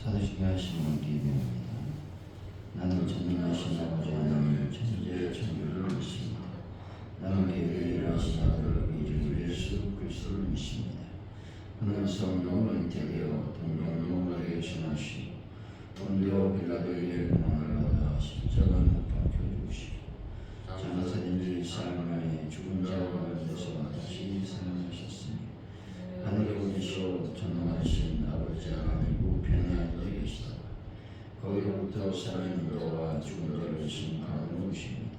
사도시게 하시는 기도입니다. 나는 전능하신 아버지 하나님 천지의 창조주를 믿습니다. 나는 교회를 일하신 아들 우리 주 예수 그리스도를 믿습니다. 그는 성령으로 잉태되어 동정녀에게 전하시고 본디오 빌라도에게 고난을 받아 십자가에 못 박혀 죽으시고 장사된 지 4일 만에 죽은 자 가운데서 다시 살아나셨으니 하늘에 오르시어 전능하신 아버지 하나님 우편에 앉아 계시다가 거기로부터 살아있는 자와 죽은 자를 심판하러 오십니다.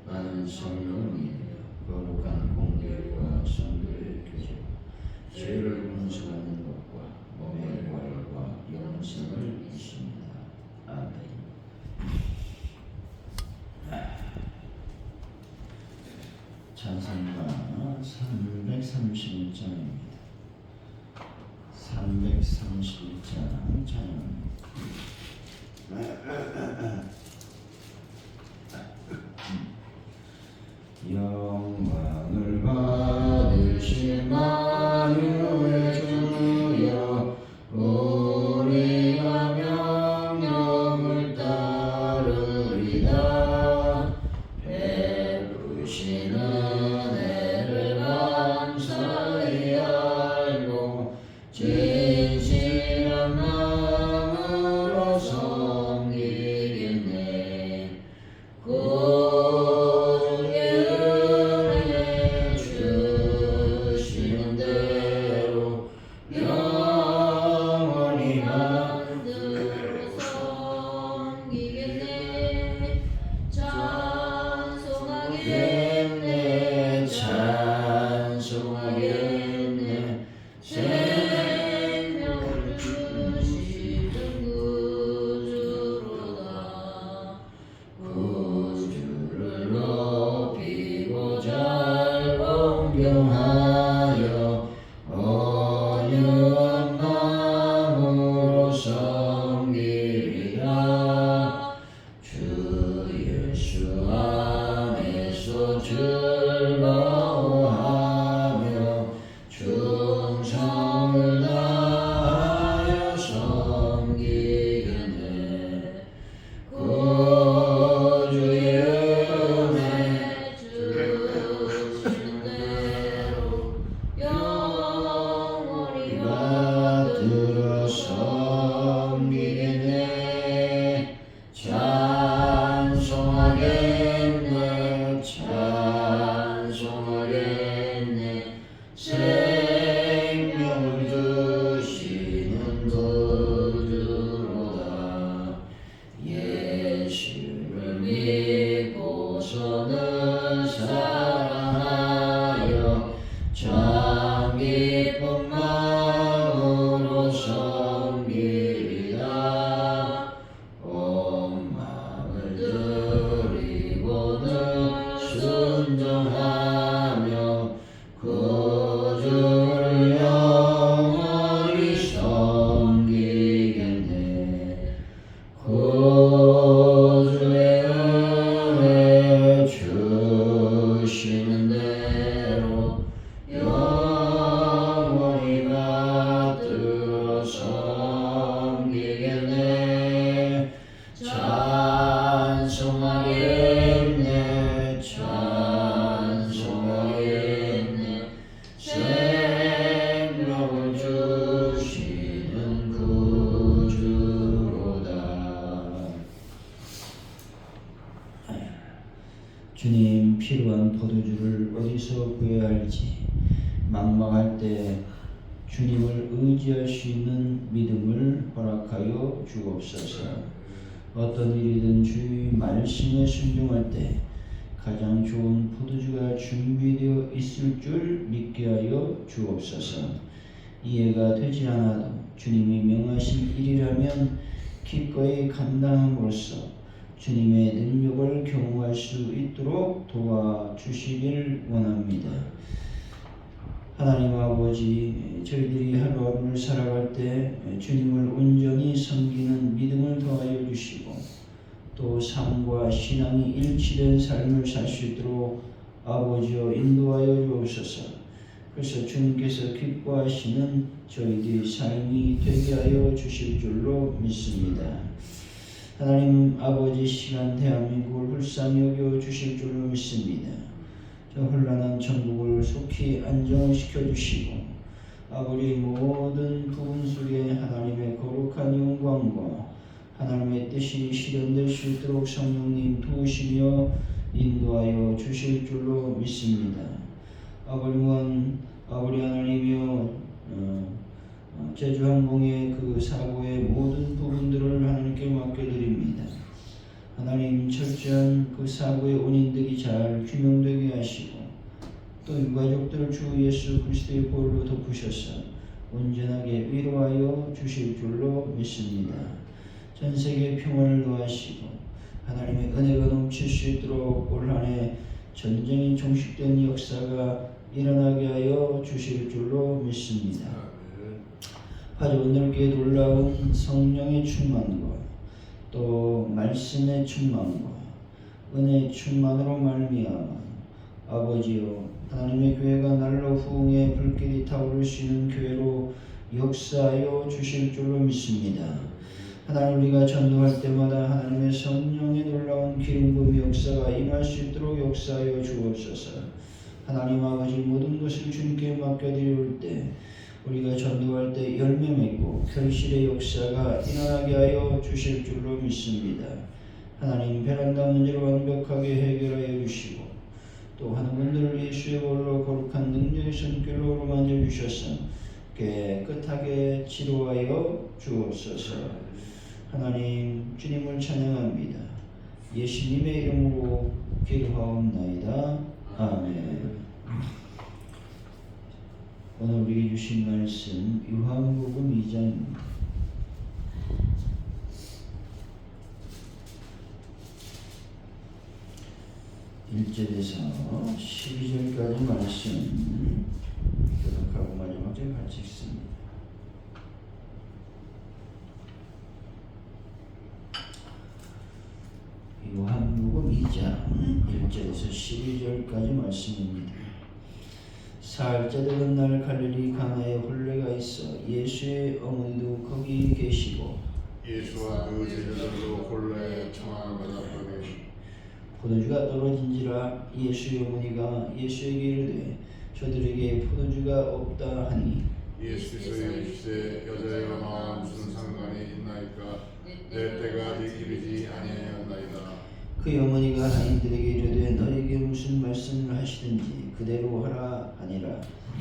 나는 성령을 믿으며 거룩한 공교회와 성도의 교제와 죄를 용서하는 것과 몸의 부활과 영생을 믿습니다. 아멘. 찬송가 331장입니다. 331장 찬양입니다. 영광을 받으신 만유의 주여 우리가 명령을 따르리다. 베푸신 은혜를 감사히 알고 진실한 마음으로 섬기겠네. 주시는 대로 영원히 만들어 섬기겠네. 찬송하겠네. 찬송하겠네. 생명을 주시는 구주로다. 구주를 높이고 잘 공경하여 온유한 마음으로 섬기리라. 주 예수 안에서 즐거워하며 충성을 다하여 섬기겠네. 구주의 은혜 주시는 대로 영원히 받들어 섬기겠네. 찬송하겠네. 찬송하겠네. 생명을 주시는 구주로다. 예수를 믿고서는 사랑하여 참 기쁜 마음으로 섬기리라. 온 마음을 드리고는 순종하며 구주를 영원히 섬기겠네. 구주의 은혜 주시는 대로 영원히 받들어 섬기겠네. 찬송하겠네. 찬송하겠네. 생명을 주시는 구주로다. 주님, 필요한 포도주를 어디서 구해야 할지 막막할 때 주님을 의지할 수 있는 믿음을 허락하여 주옵소서. 어떤 일이든 주의 말씀에 순종할 때 가장 좋은 포도주가 준비되어 있을 줄 믿게 하여 주옵소서. 이해가 되지 않아도 주님이 명하신 일이라면 기꺼이 감당함으로써 주님의 능력을 경험할 수 있도록 도와주시길 원합니다. 하나님 아버지, 저희들이 하루하루를 살아갈 때 주님을 온전히 섬기는 믿음을 더하여 주시고 또 삶과 신앙이 일치된 삶을 살 수 있도록 아버지여 인도하여 주옵소서. 그래서 주님께서 기뻐하시는 저희들의 삶이 되게 하여 주실 줄로 믿습니다. 하나님 아버지, 시간 대한민국을 불쌍히 여겨 주실 줄로 믿습니다. 저 혼란한 전국을 속히 안정시켜 주시고 아버지 모든 부분 속에 하나님의 거룩한 영광과 하나님의 뜻이 실현될 수 있도록 성령님 도우시며 인도하여 주실 줄로 믿습니다. 아버지 하나님이여 제주항공의 그 사고의 모든 부분들을 하나님께 맡겨드립니다. 하나님 철저한 그 사고의 원인들이 잘 규명되게 하시고 또 유가족들을 주 예수 그리스도의 보혈로 덮으셔서 온전하게 위로하여 주실 줄로 믿습니다. 전 세계 평화를 더하시고 하나님의 은혜가 넘칠 수 있도록 올 한 해 전쟁이 종식된 역사가 일어나게 하여 주실 줄로 믿습니다. 아주 넓게 놀라운 성령의 충만과 또 말씀의 충만과 은혜의 충만으로 말미암아 아버지여 하나님의 교회가 날로 후흥의 불길이 타오를 수 있는 교회로 역사하여 주실 줄로 믿습니다. 하나님 우리가 전도할 때마다 하나님의 성령의 놀라운 기름 부음의 역사가 임할 수 있도록 역사하여 주옵소서. 하나님 아버지 모든 것을 주님께 맡겨드릴 때 우리가 전도할 때 열매 맺고 결실의 역사가 일어나게 하여 주실 줄로 믿습니다. 하나님 베란다 문제를 완벽하게 해결하여 주시고 또 하는 분들을 예수의 볼로 거룩한 능력의 손길로 만져 주셔서 깨끗하게 치료하여 주옵소서. 하나님 주님을 찬양합니다. 예수님의 이름으로 기도하옵나이다. 아멘. 오늘 우리에게 주신 말씀 요한복음 2장입니다. 1절에서 12절까지 말씀 교독하고 마지막 절 같이 읽습니다. 요한복음 2장 1절에서 12절까지 말씀입니다. 사흘째 되던 날 갈릴리 가나에 혼례가 있어 예수의 어머니도 거기 계시고 예수와 그 제자들도 혼례에 청함을 받았더니 포도주가 떨어진지라 예수의 어머니가 예수에게 이르되 저들에게 포도주가 없다 하니 예수께서 이르시되 여자여 나와 무슨 상관이 있나이까 내 때가 아직 이르지 아니하였나이다. 그 어머니가 하인들에게 이르되 너에게 무슨 말씀을 하시든지 그대로 하라 하니라.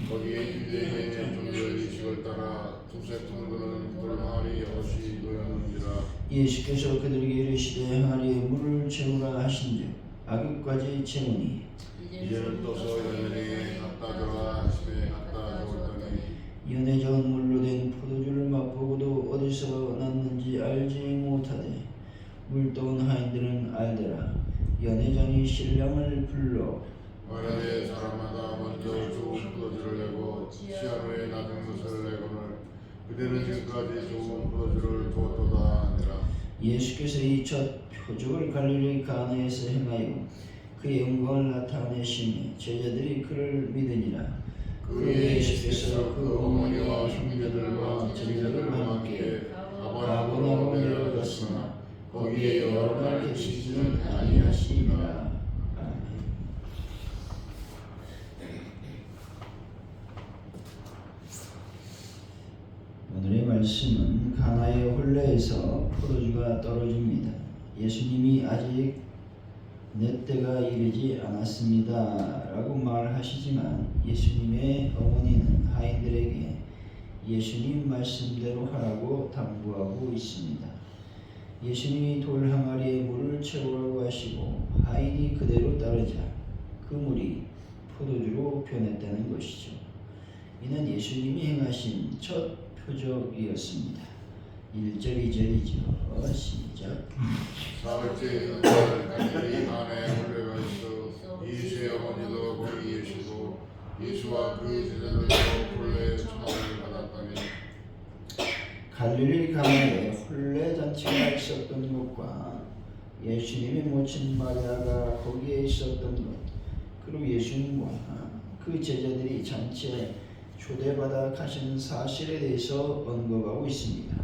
거기에 유대인의 종교의식을 따라 두세 통들은 돌항아리 여럿이 놓였는지라. 예수께서 그들에게 이르시되 항아리에 물을 채우라 하신즉 악육까지 채우니 이제는 떠서 연회장에 갖다 주라 하시되 갖다 주었더니 연회 적은 물로 된 포도주를 맛보고도 어디서 났는지 알지 못하되 물 떠온 하인들은 알더라. 연회장이 신랑을 불러 말하되 사람마다 먼저 좋은 포도주를 내고 취한 후에 낮은 것을 내거늘 그대는 지금까지 좋은 포도주를 두었도다 하니라. 예수께서 이 첫 표적을 갈릴리 가나에서 행하여 그의 영광을 나타내시니 제자들이 그를 믿으니라. 그 예수께서 그 어머니와 형제들과 제자들과 함께 가버나움으로 내려갔으나 거기에 여러 날 계시지는 아니하시니라. 아멘. 오늘의 말씀은 가나의 혼례에서 포도주가 떨어집니다. 예수님이 아직 내 때가 이르지 않았습니다 라고 말하시지만 예수님의 어머니는 하인들에게 예수님 말씀대로 하라고 당부하고 있습니다. 예수님이 돌 항아리에 물을 채우라고 하시고 하인이 그대로 따르자 그 물이 포도주로 변했다는 것이죠. 이는 예수님이 행하신 첫 표적이었습니다. 1절 2절이죠. 시작. 사흘째 되는 날 갈릴리 가나에 혼례가 있어 예수의 어머니도 거기 계시고 예수와 그 제자들도 혼례에 청함을 받았더니 갈릴리 가나에 혼례 잔치가 있었던 것과 예수님의 모친 마리아가 거기에 있었던 것 그리고 예수님과 그 제자들이 잔치에 초대받아 가신 사실에 대해서 언급하고 있습니다.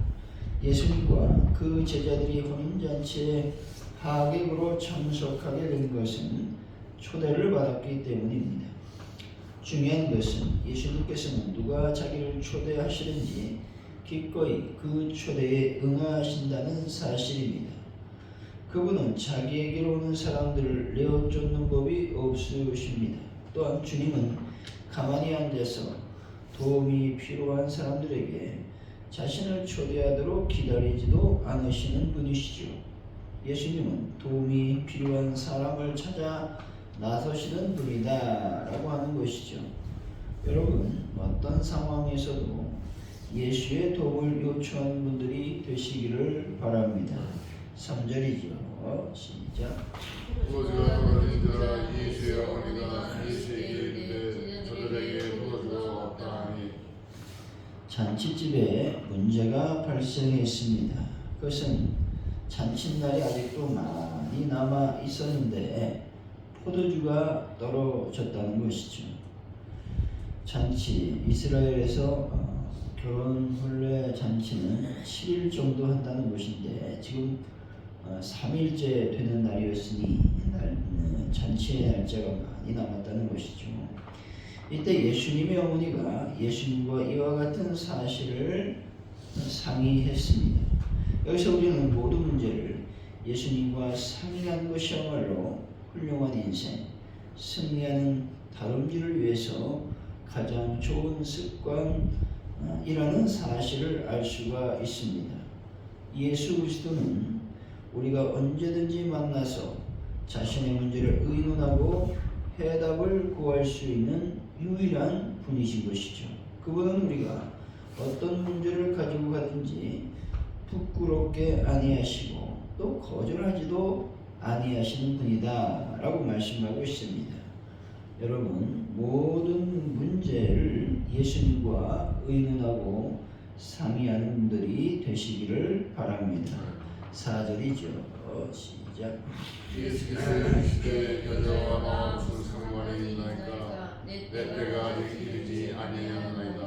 예수님과 그 제자들이 혼인잔치에 하객으로 참석하게 된 것은 초대를 받았기 때문입니다. 중요한 것은 예수님께서는 누가 자기를 초대하시든지 기꺼이 그 초대에 응하신다는 사실입니다. 그분은 자기에게로 오는 사람들을 내어 쫓는 법이 없으십니다. 또한 주님은 가만히 앉아서 도움이 필요한 사람들에게 자신을 초대하도록 기다리지도 않으시는 분이시죠. 예수님은 도움이 필요한 사람을 찾아 나서시는 분이다 라고 하는 것이죠. 여러분, 어떤 상황에서도 예수의 도움을 요청하는 분들이 되시기를 바랍니다. 3절이죠. 시작. 부어주가 어린이들아 예수의 어머니가 예수에게 이르되 저들에게 부어주가 없다 하니 잔치집에 문제가 발생했습니다. 그것은 잔칫날이 아직도 많이 남아 있었는데 포도주가 떨어졌다는 것이죠. 잔치, 이스라엘에서 결혼 혼례 잔치는 7일 정도 한다는 것인데 지금 3일째 되는 날이었으니 잔치의 날짜가 많이 남았다는 것이죠. 이때 예수님의 어머니가 예수님과 이와 같은 사실을 상의했습니다. 여기서 우리는 모든 문제를 예수님과 상의하는 것이야말로 훌륭한 인생, 승리하는 다름질을 위해서 가장 좋은 습관이라는 사실을 알 수가 있습니다. 예수 그리스도는 우리가 언제든지 만나서 자신의 문제를 의논하고 해답을 구할 수 있는 유일한 분이신 것이죠. 그분은 우리가 어떤 문제를 가지고 가든지 부끄럽게 아니하시고 또 거절하지도 아니하시는 분이다 라고 말씀하고 있습니다. 여러분, 모든 문제를 예수님과 의논하고 상의하는 분들이 되시기를 바랍니다. 4절이죠. 시작. 예수께서 이르시되 여자와 마음을 상관이 있나이까 내 때가 아직 이르지 아니하나이다.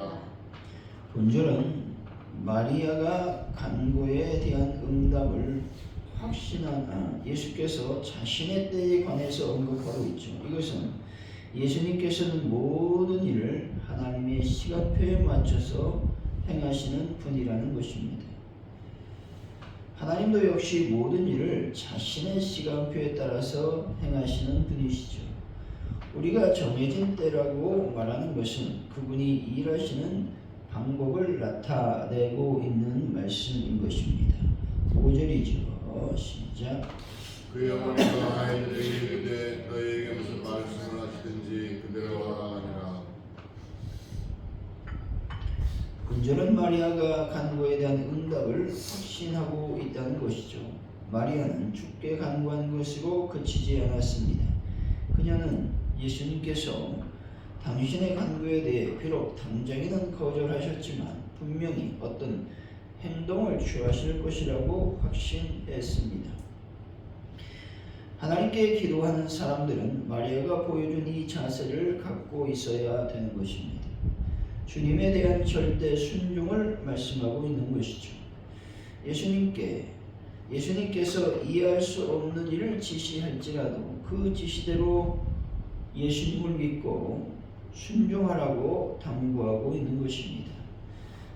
본절은 마리아가 간구에 대한 응답을 확신한 예수께서 자신의 때에 관해서 언급하고 있죠. 이것은 예수님께서는 모든 일을 하나님의 시간표에 맞춰서 행하시는 분이라는 것입니다. 하나님도 역시 모든 일을 자신의 시간표에 따라서 행하시는 분이시죠. 우리가 정해진 때라고 말하는 것은 그분이 일하시는 방법을 나타내고 있는 말씀인 것입니다. 5절이죠. 시작. 그의 어머니가 아이들에게 이르되 너희에게 무슨 말씀을 하시든지 그대로 하라. 본절은 마리아가 간구에 대한 응답을 확신하고 있다는 것이죠. 마리아는 주께 간구한 것으로 그치지 않았습니다. 그녀는 예수님께서 당신의 간구에 대해 비록 당장에는 거절하셨지만 분명히 어떤 행동을 취하실 것이라고 확신했습니다. 하나님께 기도하는 사람들은 마리아가 보여준 이 자세를 갖고 있어야 되는 것입니다. 주님에 대한 절대 순종을 말씀하고 있는 것이죠. 예수님께서 이해할 수 없는 일을 지시할지라도 그 지시대로 예수님을 믿고 순종하라고 당부하고 있는 것입니다.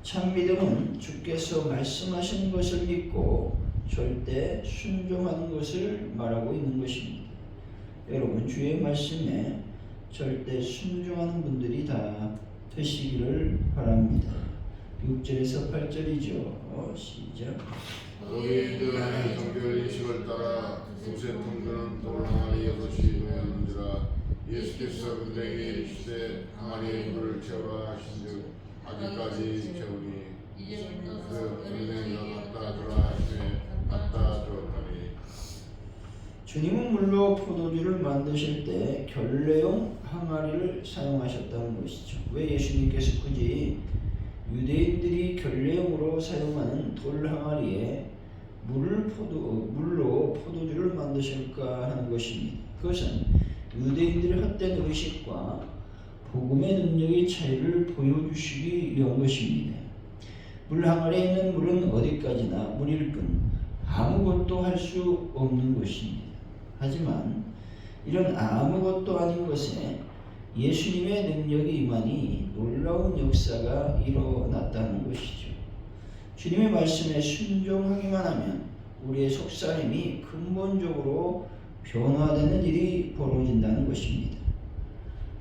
참 믿음은 주께서 말씀하시는 것을 믿고 절대 순종하는 것을 말하고 있는 것입니다. 여러분, 주의 말씀에 절대 순종하는 분들이 다 되시기를 바랍니다. 6절에서 8절이죠. 시작. 우리들의 정결 인식을 따라 두세 통들은 돌 항아리 6이 놓였는지라 예수께서 그들에게 이르시되 항아리에 물을 채우라 하신즉 아직까지 채우니 그 은행이가 갖다 주라 하시매 갖다 주었더니. 주님은 물로 포도주를 만드실 때 결례용 항아리를 사용하셨다는 것이죠. 왜 예수님께서 굳이 유대인들이 결례용으로 사용하는 돌 항아리에 물로 포도주를 만드실까 하는 것입니다. 그것은 유대인들의 헛된 의식과 복음의 능력의 차이를 보여주시기 위한 것입니다. 물 항아리에 있는 물은 어디까지나 물일 뿐 아무것도 할 수 없는 것입니다. 하지만 이런 아무것도 아닌 것에 예수님의 능력이 임하니 놀라운 역사가 일어났다는 것이죠. 주님의 말씀에 순종하기만 하면 우리의 속사람이 근본적으로 변화되는 일이 벌어진다는 것입니다.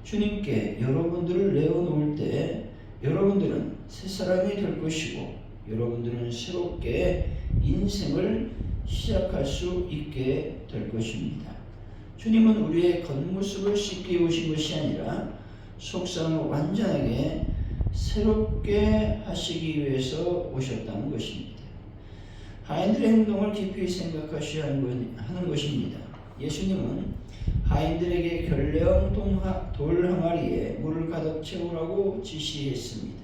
주님께 여러분들을 내어놓을 때 여러분들은 새 사람이 될 것이고 여러분들은 새롭게 인생을 시작할 수 있게 될 것입니다. 주님은 우리의 겉모습을 씻게 오신 것이 아니라 속사람을 완전하게 새롭게 하시기 위해서 오셨다는 것입니다. 하인들의 행동을 깊이 생각하셔야 하는 것입니다. 예수님은 하인들에게 결례형 돌 항아리에 물을 가득 채우라고 지시했습니다.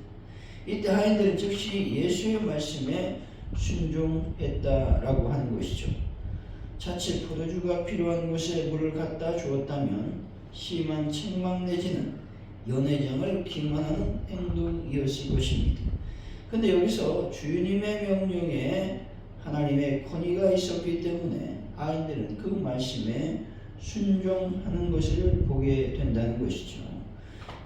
이때 하인들은 즉시 예수의 말씀에 순종했다라고 하는 것이죠. 자칫 포도주가 필요한 곳에 물을 갖다 주었다면 심한 책망 내지는 연회장을 기만하는 행동이었을 것입니다. 근데 여기서 주님의 명령에 하나님의 권위가 있었기 때문에 하인들은 그 말씀에 순종하는 것을 보게 된다는 것이죠.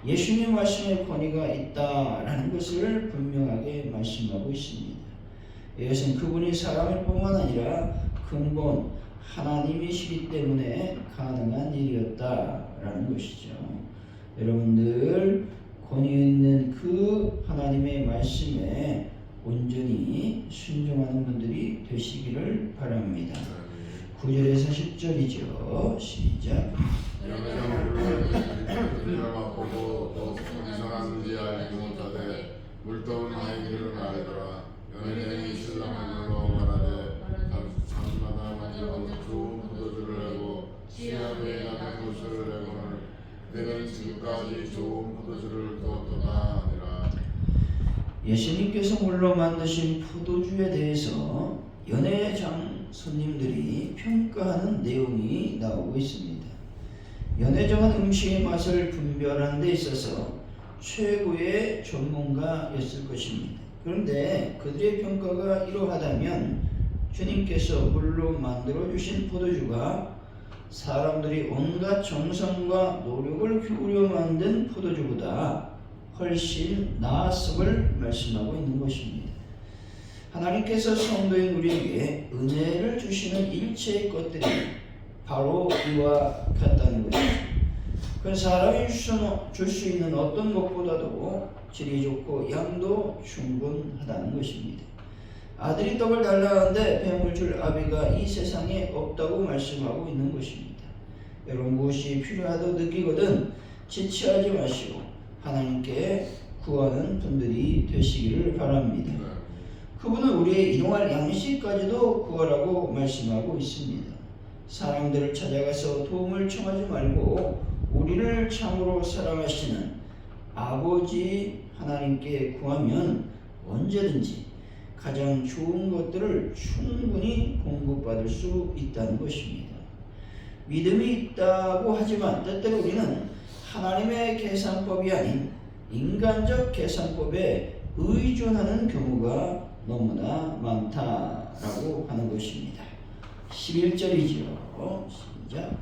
예수님 말씀에 권위가 있다라는 것을 분명하게 말씀하고 있습니다. 이것은 그분이 사람일 뿐만 아니라 근본 하나님이시기 때문에 가능한 일이었다라는 것이죠. 여러분들 권위 있는 그 하나님의 말씀에 온전히 순종하는 분들이 되시기를 바랍니다. 9절에서 10절이죠. 시작. 연회장을 보고 어디서 났는지 알지 못하되 물떠온 아이들을 말하더라. 연회장이 신랑을 불러 말하되 잠마다 만들어 좋은 포도주를 내고 시야에 나는 것을 내고는 내는 지금까지 좋은 포도주를 두었도다 하니라. 예수님께서 물로 만드신 포도주에 대해서 연회장 손님들이 평가하는 내용이 나오고 있습니다. 연회장은 음식의 맛을 분별하는 데 있어서 최고의 전문가였을 것입니다. 그런데 그들의 평가가 이러하다면 주님께서 물로 만들어주신 포도주가 사람들이 온갖 정성과 노력을 기울여 만든 포도주보다 훨씬 나았음을 말씀하고 있는 것입니다. 하나님께서 성도인 우리에게 은혜를 주시는 일체의 것들이 바로 이와 같다는 것이죠. 그 사람이 줄 수 있는 어떤 것보다도 질이 좋고 양도 충분하다는 것입니다. 아들이 떡을 달라하는데 뱀을 줄 아비가 이 세상에 없다고 말씀하고 있는 것입니다. 여러분 무엇이 필요하다고 느끼거든 지체하지 마시고 하나님께 구하는 분들이 되시기를 바랍니다. 그분은 우리의 일용할 양식까지도 구하라고 말씀하고 있습니다. 사람들을 찾아가서 도움을 청하지 말고 우리를 참으로 사랑하시는 아버지 하나님께 구하면 언제든지 가장 좋은 것들을 충분히 공급받을 수 있다는 것입니다. 믿음이 있다고 하지만 때때로 우리는 하나님의 계산법이 아닌 인간적 계산법에 의존하는 경우가 너무나 많다라고 하는 것입니다. 11절이죠. 시작.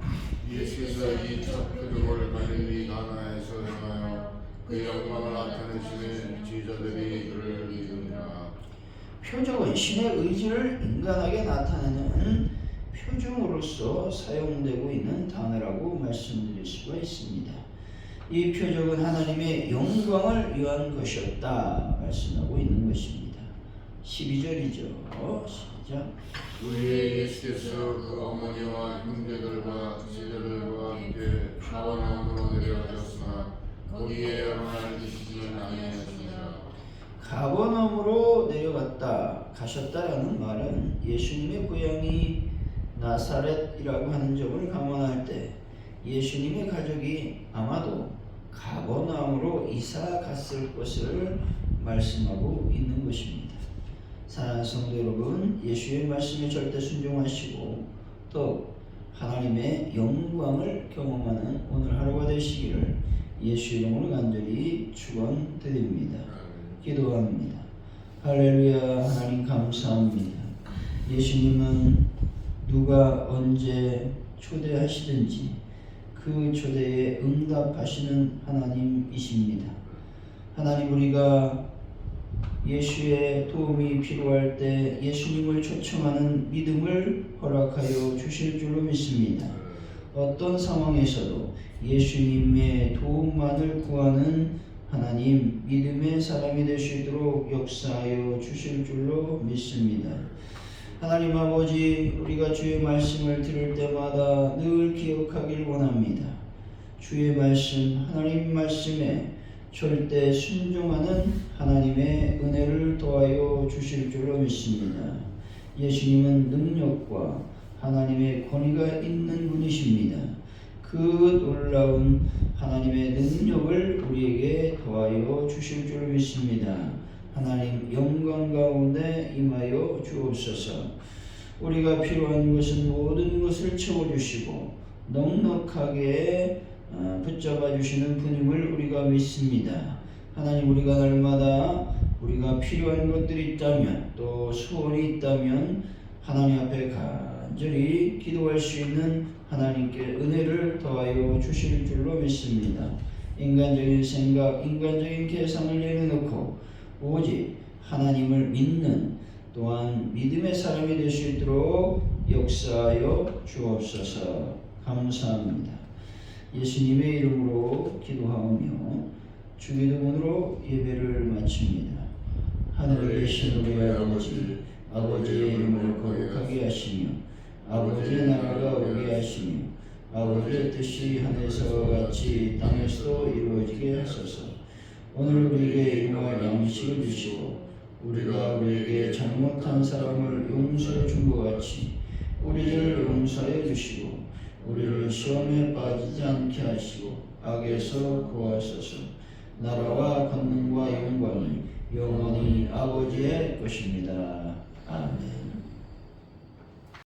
예수께서 이 첫 표적을 갈릴리 가나에서 행하여 그 영광을 나타내시는 지도자들이 그를 믿으니라. 표적은 신의 의지를 인간에게 나타내는 표징으로서 사용되고 있는 단어라고 말씀드릴 수가 있습니다. 이 표적은 하나님의 영광을 위한 것이었다 말씀하고 있는 것입니다. 12절이죠. 시작. 우리의 예수께서 그 어머니와 형제들과 제자들과 함께 가버나움으로 내려가셨으나 거기에 여러 날 계시지는 아니하시니라. 가버나움으로 내려갔다 가셨다라는 말은 예수님의 고향이 나사렛이라고 하는 점을 감안할 때 예수님의 가족이 아마도 가버나움으로 이사 갔을 것을 말씀하고 있는 것입니다. 사랑하는 성도 여러분, 예수의 말씀에 절대 순종하시고 또 하나님의 영광을 경험하는 오늘 하루가 되시기를 예수 이름으로 간절히 축원드립니다. 기도합니다. 할렐루야. 하나님 감사합니다. 예수님은 누가 언제 초대하시든지 그 초대에 응답하시는 하나님이십니다. 하나님, 우리가 예수의 도움이 필요할 때 예수님을 초청하는 믿음을 허락하여 주실 줄로 믿습니다. 어떤 상황에서도 예수님의 도움만을 구하는 하나님, 믿음의 사람이 될 수 있도록 역사하여 주실 줄로 믿습니다. 하나님 아버지, 우리가 주의 말씀을 들을 때마다 늘 기억하길 원합니다. 주의 말씀, 하나님 말씀에 절대 순종하는 하나님의 은혜를 더하여 주실 줄로 믿습니다. 예수님은 능력과 하나님의 권위가 있는 분이십니다. 그 놀라운 하나님의 능력을 우리에게 더하여 주실 줄로 믿습니다. 하나님, 영광 가운데 임하여 주옵소서. 우리가 필요한 것은 모든 것을 채워주시고 넉넉하게 붙잡아 주시는 분임을 우리가 믿습니다. 하나님, 우리가 날마다 우리가 필요한 것들이 있다면, 또 소원이 있다면 하나님 앞에 간절히 기도할 수 있는 하나님께 은혜를 더하여 주실 줄로 믿습니다. 인간적인 생각, 인간적인 계산을 내려놓고 오직 하나님을 믿는, 또한 믿음의 사람이 될 수 있도록 역사하여 주옵소서. 감사합니다. 예수님의 이름으로 기도하오며 주기도문으로 예배를 마칩니다. 하늘에 계신 우리 아버지, 아버지의 이름을 거룩하게 하시며 아버지의 나라가 오게 하시며 아버지의 뜻이 하늘에서 같이 땅에서도 이루어지게 하소서. 오늘 우리에게 일용할 양식을 주시고 우리가 우리에게 잘못한 사람을 용서해 준 것 같이 우리를 용서해 주시고 우리를 시험에 빠지지 않게 하시고 악에서 구하소서. 나라와 권능과 영광이 영원히 아버지의 것입니다.